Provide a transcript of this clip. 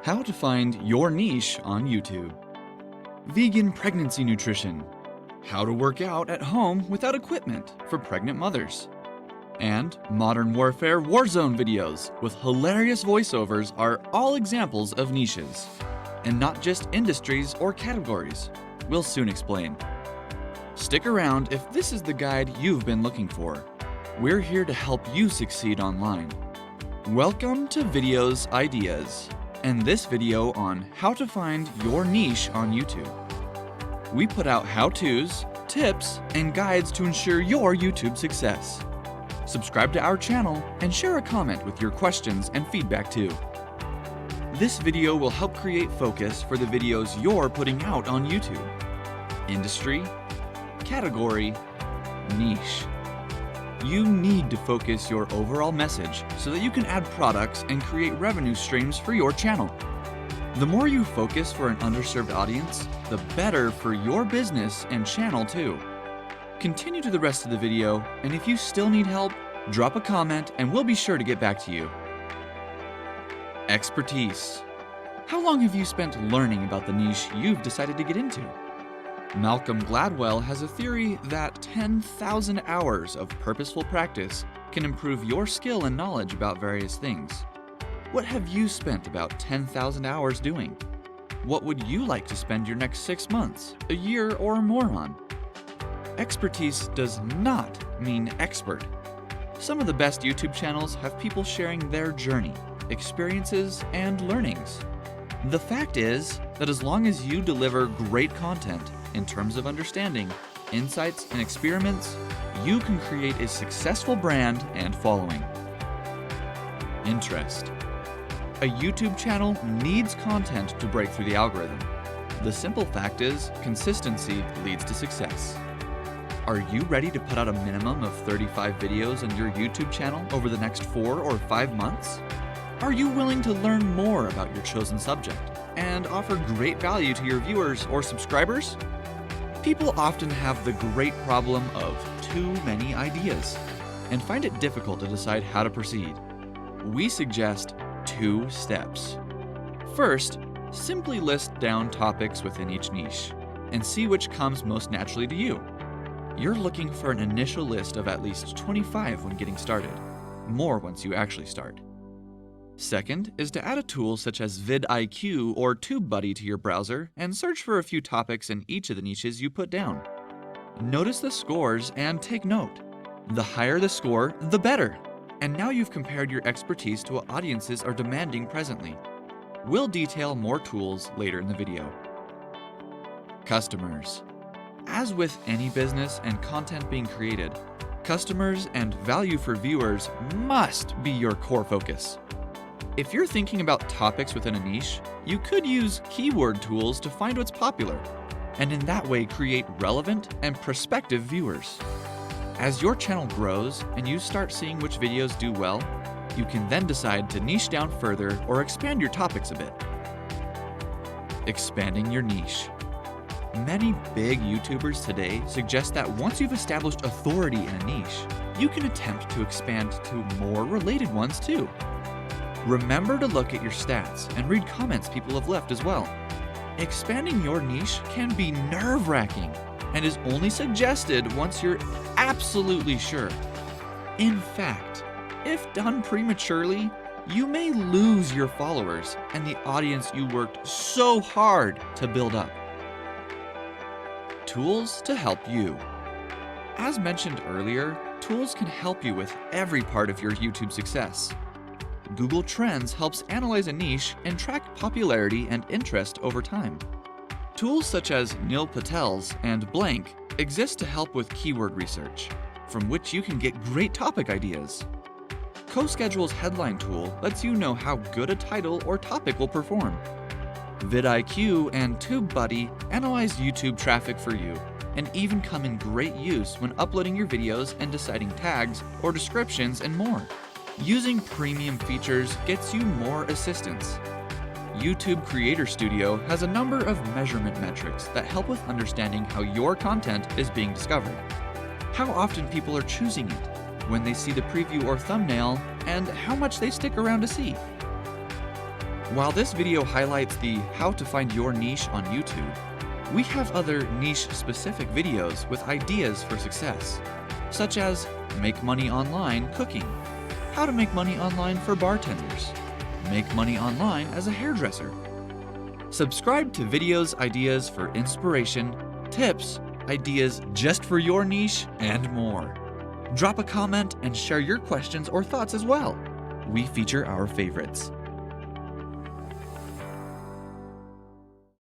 How to find your niche on YouTube. Vegan pregnancy nutrition. How to work out at home without equipment for pregnant mothers. And modern warfare Warzone videos with hilarious voiceovers are all examples of niches. And not just industries or categories. We'll soon explain. Stick around if this is the guide you've been looking for. We're here to help you succeed online. Welcome to Videos Ideas, and this video on how to find your niche on YouTube. We put out how-tos, tips, and guides to ensure your YouTube success. Subscribe to our channel and share a comment with your questions and feedback too. This video will help create focus for the videos you're putting out on YouTube. Industry, category, niche. You need to focus your overall message so that you can add products and create revenue streams for your channel. The more you focus for an underserved audience, the better for your business and channel too. Continue to the rest of the video, and if you still need help, drop a comment and we'll be sure to get back to you. Expertise. How long have you spent learning about the niche you've decided to get into? Malcolm Gladwell has a theory that 10,000 hours of purposeful practice can improve your skill and knowledge about various things. What have you spent about 10,000 hours doing? What would you like to spend your next 6 months, a year, or more on? Expertise does not mean expert. Some of the best YouTube channels have people sharing their journey, experiences, and learnings. The fact is that as long as you deliver great content in terms of understanding, insights, and experiments, you can create a successful brand and following. Interest. A YouTube channel needs content to break through the algorithm. The simple fact is, consistency leads to success. Are you ready to put out a minimum of 35 videos on your YouTube channel over the next 4 or 5 months? Are you willing to learn more about your chosen subject and offer great value to your viewers or subscribers? People often have the great problem of too many ideas and find it difficult to decide how to proceed. We suggest 2 steps. First, simply list down topics within each niche and see which comes most naturally to you. You're looking for an initial list of at least 25 when getting started, more once you actually start. Second is to add a tool such as vidIQ or TubeBuddy to your browser and search for a few topics in each of the niches you put down. Notice the scores and take note. The higher the score, the better. And now you've compared your expertise to what audiences are demanding presently. We'll detail more tools later in the video. Customers. As with any business and content being created, customers and value for viewers must be your core focus. If you're thinking about topics within a niche, you could use keyword tools to find what's popular, and in that way create relevant and prospective viewers. As your channel grows and you start seeing which videos do well, you can then decide to niche down further or expand your topics a bit. Expanding your niche. Many big YouTubers today suggest that once you've established authority in a niche, you can attempt to expand to more related ones too. Remember to look at your stats and read comments people have left as well. Expanding your niche can be nerve-wracking and is only suggested once you're absolutely sure. In fact, if done prematurely, you may lose your followers and the audience you worked so hard to build up. Tools to help you. As mentioned earlier, tools can help you with every part of your YouTube success. Google Trends helps analyze a niche and track popularity and interest over time. Tools such as Neil Patel's and Blank exist to help with keyword research, from which you can get great topic ideas. CoSchedule's headline tool lets you know how good a title or topic will perform. vidIQ and TubeBuddy analyze YouTube traffic for you and even come in great use when uploading your videos and deciding tags or descriptions and more. Using premium features gets you more assistance. YouTube Creator Studio has a number of measurement metrics that help with understanding how your content is being discovered, how often people are choosing it, when they see the preview or thumbnail, and how much they stick around to see. While this video highlights the how to find your niche on YouTube, we have other niche-specific videos with ideas for success, such as Make Money Online Cooking, How to Make Money Online for Bartenders, Make Money Online as a Hairdresser. Subscribe to videos, ideas for inspiration, tips, ideas just for your niche, and more. Drop a comment and share your questions or thoughts as well. We feature our favorites.